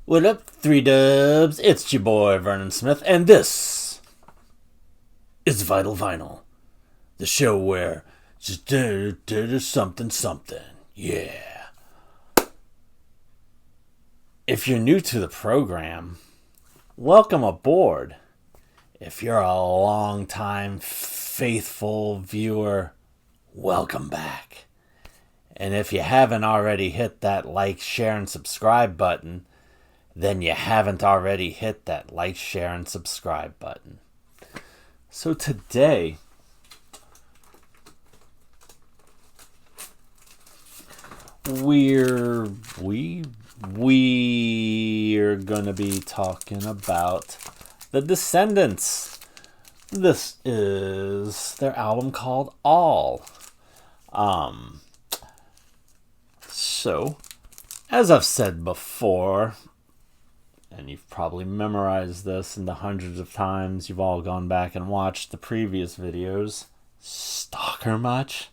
What up, 3 Dubs? It's your boy Vernon Smith, and this is Vital Vinyl, the show where just something. Yeah. If you're new to the program, welcome aboard. If you're a long-time faithful viewer, welcome back. And if you haven't already hit that like, share, and subscribe button, then you haven't already hit that like, share, and subscribe button. So today, we're gonna be talking about the Descendents. This is their album called All. So, as I've said before, and you've probably memorized this in the hundreds of times you've all gone back and watched the previous videos. Stalker much?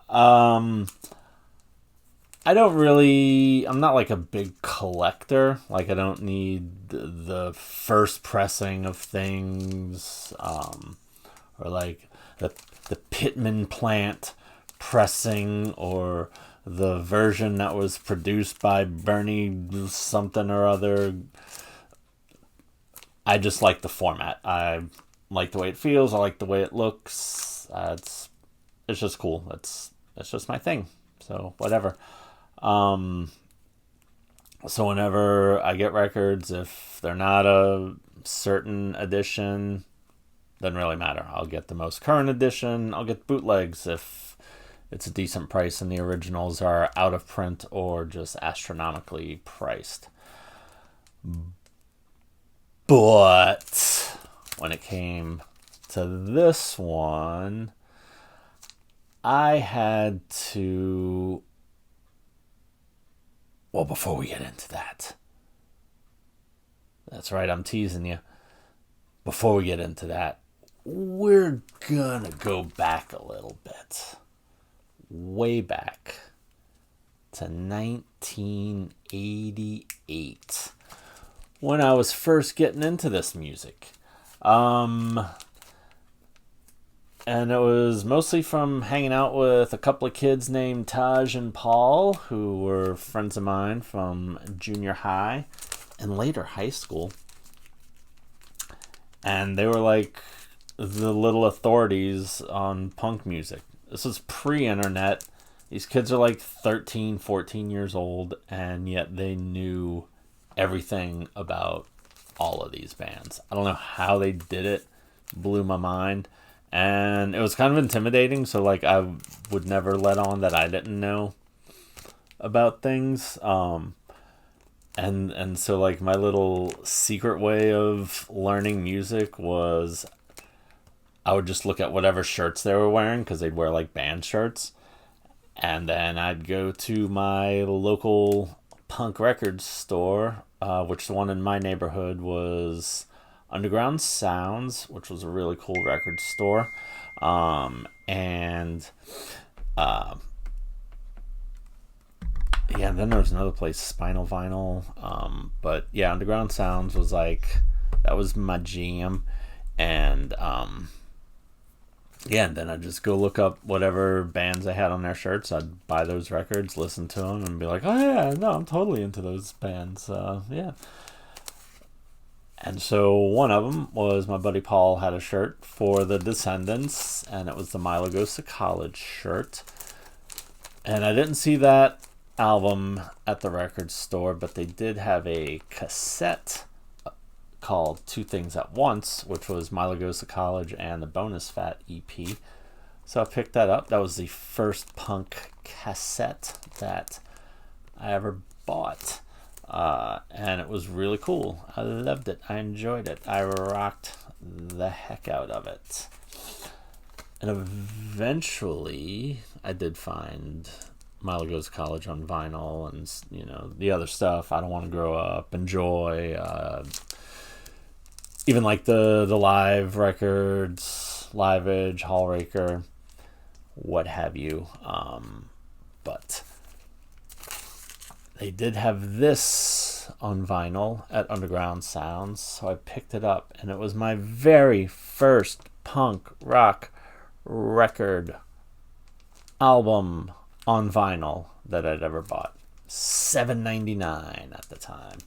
I'm not like a big collector. Like, I don't need the first pressing of things, or like the Pittman plant pressing, or the version that was produced by Bernie something or other. I just like the format. I like the way it feels. I like the way it looks. It's just cool. It's just my thing. So whatever. So whenever I get records, if they're not a certain edition, doesn't really matter. I'll get the most current edition. I'll get bootlegs if it's a decent price and the originals are out of print or just astronomically priced. But when it came to this one, I had to... Well, before we get into that, that's right, I'm teasing you. Before we get into that, we're gonna go back a little bit. Way back to 1988 when I was first getting into this music. And it was mostly from hanging out with a couple of kids named Taj and Paul, who were friends of mine from junior high and later high school. And they were like the little authorities on punk music. This is pre-internet. These kids are like 13, 14 years old, and yet they knew everything about all of these bands. I don't know how they did it. Blew my mind. And it was kind of intimidating, so like I would never let on that I didn't know about things. And so like my little secret way of learning music was I would just look at whatever shirts they were wearing, because they'd wear like band shirts. And then I'd go to my local punk record store, which the one in my neighborhood was Underground Sounds, which was a really cool record store. And then there was another place, Spinal Vinyl. But yeah, Underground Sounds was like, that was my jam. And and then I'd just go look up whatever bands they had on their shirts. I'd buy those records, listen to them, and be like, oh yeah, no, I'm totally into those bands. Yeah. And so one of them was my buddy Paul had a shirt for the Descendents, and it was the Milo Goes to College shirt. And I didn't see that album at the record store, but they did have a cassette called Two Things at Once, which was Milo Goes to College and the Bonus Fat EP. So I picked that up. That was the first punk cassette that I ever bought. And it was really cool. I loved it. I enjoyed it. I rocked the heck out of it. And eventually, I did find Milo Goes to College on vinyl, and the other stuff. I Don't Want to Grow Up, Enjoy, even like the live records, Live Edge, Hallraker, what have you. But they did have this on vinyl at Underground Sounds, so I picked it up, and it was my very first punk rock record album on vinyl that I'd ever bought. $7.99 at the time.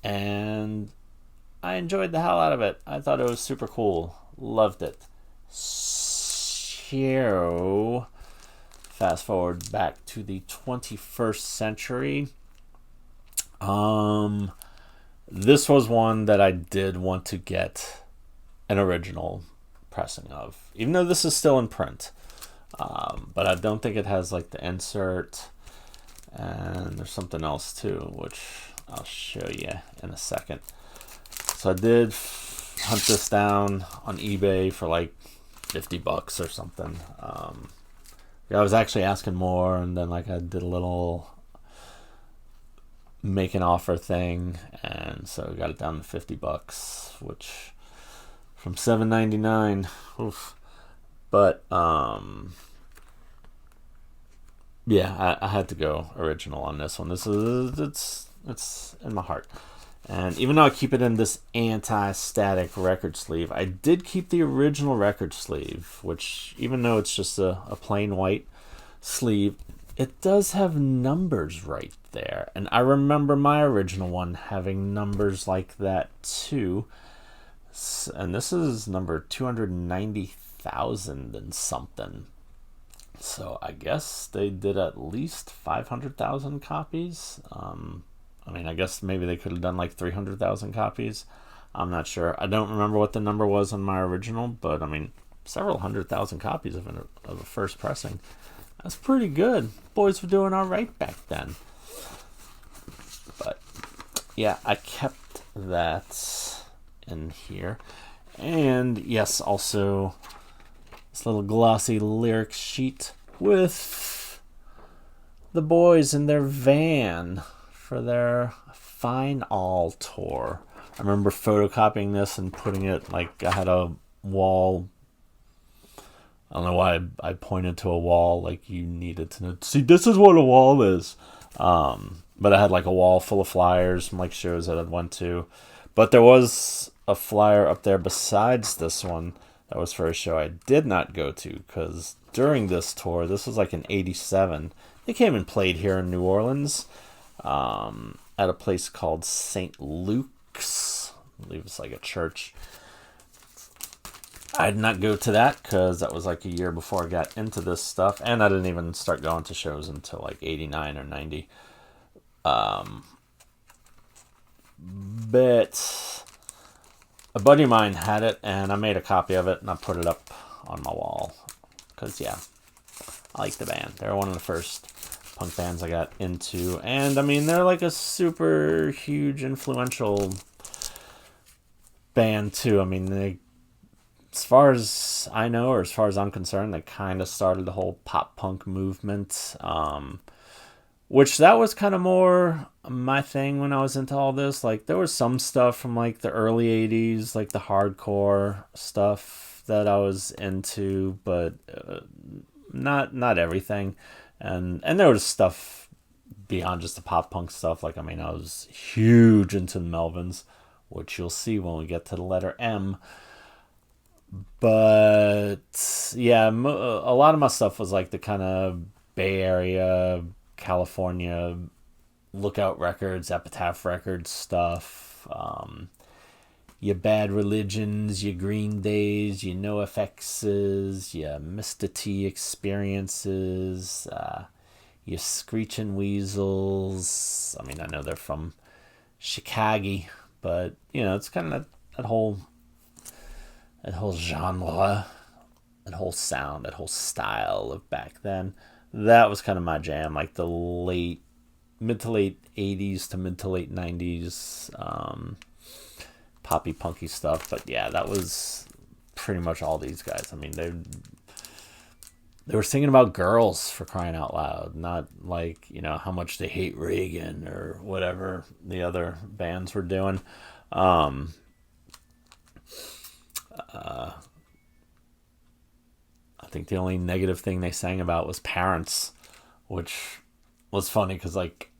And I enjoyed the hell out of it. I thought it was super cool. Loved it. So, fast forward back to the 21st century. This was one that I did want to get an original pressing of, even though this is still in print. But I don't think it has like the insert, and there's something else too, which I'll show you in a second. So I did hunt this down on eBay for like $50 or something. Yeah, I was actually asking more, and then like I did a little make an offer thing, and so got it down to $50, which from $7.99. Oof. But yeah, I had to go original on this one. This is it's in my heart. And even though I keep it in this anti-static record sleeve, I did keep the original record sleeve, which even though it's just a plain white sleeve, it does have numbers right there. And I remember my original one having numbers like that too. And this is number 290,000 and something. So I guess they did at least 500,000 copies. I mean, I guess maybe they could have done like 300,000 copies. I'm not sure. I don't remember what the number was on my original, but I mean, several 100,000 copies of a first pressing. That's pretty good. Boys were doing all right back then. But yeah, I kept that in here. And yes, also this little glossy lyric sheet with the boys in their van for their Fine All tour. I remember photocopying this and putting it, like, I had a wall. I don't know why I pointed to a wall, like you needed to know. See, this is what a wall is. But I had like a wall full of flyers from like shows that I'd went to. But there was a flyer up there besides this one that was for a show I did not go to, because during this tour, this was like in '87, they came and played here in New Orleans at a place called St. Luke's. I believe it's like a church. I did not go to that because that was like a year before I got into this stuff, and I didn't even start going to shows until like 89 or 90. But a buddy of mine had it, and I made a copy of it, and I put it up on my wall. Because, yeah, I like the band. They're one of the first punk bands I got into. And, I mean, they're like a super huge, influential band, too. I mean, they, as far as I know, or as far as I'm concerned, they kind of started the whole pop punk movement. Which that was kind of more my thing when I was into all this. Like, there was some stuff from like the early 80s, like the hardcore stuff that I was into, but not everything. And there was stuff beyond just the pop punk stuff. Like, I mean, I was huge into the Melvins, which you'll see when we get to the letter M. But yeah, a lot of my stuff was like the kind of Bay Area, California, Lookout Records, Epitaph Records stuff. Your Bad Religions, your Green Days, your NoFXs, your Mr. T Experiences, your Screeching Weasels. I mean, I know they're from Chicago, but you know, it's kind of that whole genre, that whole sound, that whole style of back then. That was kind of my jam, like the mid to late 80s to mid to late 90s poppy punky stuff. But yeah, that was pretty much all these guys. I mean, they were singing about girls, for crying out loud, not like, you know, how much they hate Reagan or whatever the other bands were doing. I think the only negative thing they sang about was parents, which was funny because like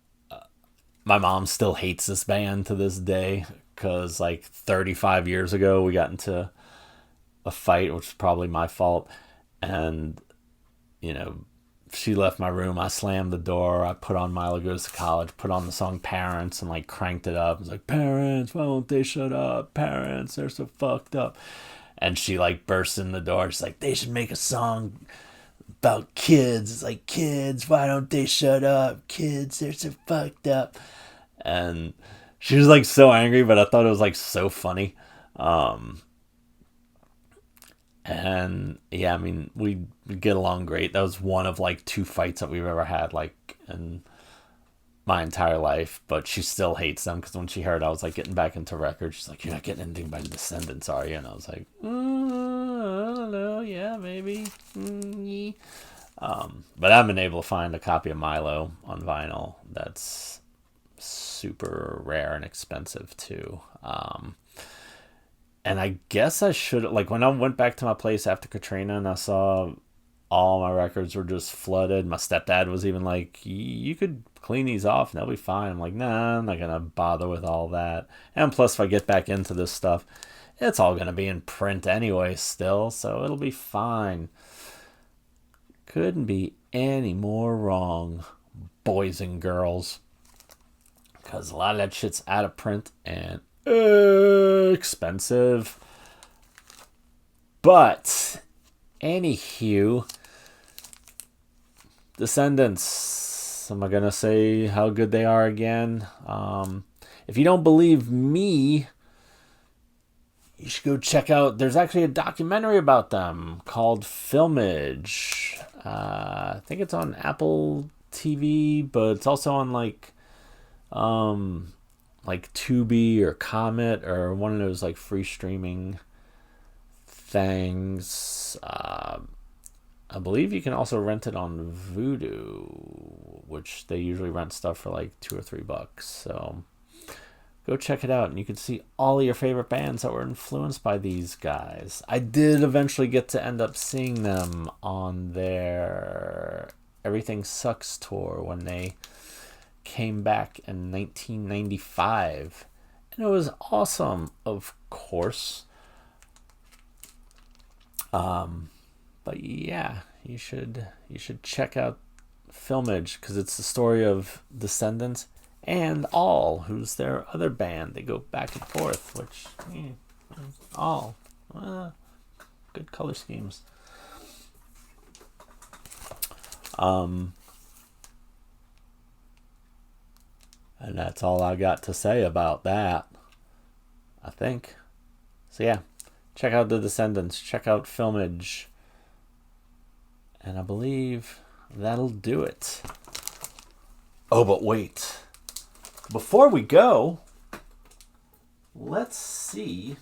my mom still hates this band to this day because like 35 years ago we got into a fight, which was probably my fault, and you know, she left my room. I slammed the door. I put on Milo Goes to College, put on the song Parents, and like cranked it up. It was like, Parents, why won't they shut up? Parents, they're so fucked up. And she like burst in the door. She's like, they should make a song about kids. It's like, kids, why don't they shut up? Kids, they're so fucked up. And she was like so angry, but I thought it was like so funny. And yeah, I mean, we get along great. That was one of like two fights that we've ever had, like in my entire life. But she still hates them because when she heard I was like getting back into records, she's like, "You're not getting anything by the Descendents, are you?" And I was like, I don't know. Yeah, maybe. But I've been able to find a copy of Milo on vinyl. That's super rare and expensive too. And I guess I should, like, when I went back to my place after Katrina and I saw all my records were just flooded, my stepdad was even like, you could clean these off and they'll be fine. I'm like, nah, I'm not going to bother with all that. And plus, if I get back into this stuff, it's all going to be in print anyway still, so it'll be fine. Couldn't be any more wrong, boys and girls. Because a lot of that shit's out of print and expensive. But anywho, Descendents, am I gonna say how good they are again? If you don't believe me, you should go check out, there's actually a documentary about them called Filmage. I think it's on Apple TV, but it's also on like Tubi or Comet or one of those like free streaming things. I believe you can also rent it on Vudu, which they usually rent stuff for like $2 or $3. So go check it out and you can see all of your favorite bands that were influenced by these guys. I did eventually get to end up seeing them on their Everything Sucks tour when they came back in 1995, and it was awesome, of course. But yeah, you should check out Filmage because it's the story of Descendants and All, who's their other band. They go back and forth, which All good color schemes. And that's all I got to say about that, I think. So yeah, check out the Descendants, check out Filmage, and I believe that'll do it. Oh, but wait. Before we go, let's see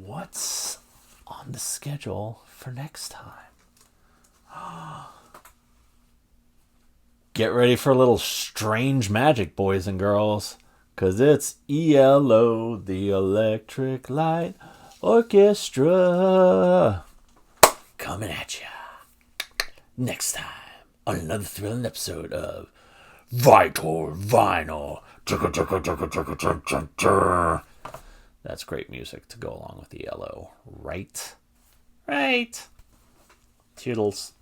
what's on the schedule for next time. Get ready for a little strange magic, boys and girls, because it's ELO, the Electric Light Orchestra, coming at ya next time on another thrilling episode of Vital Vinyl. That's great music to go along with ELO, right? Right. Toodles.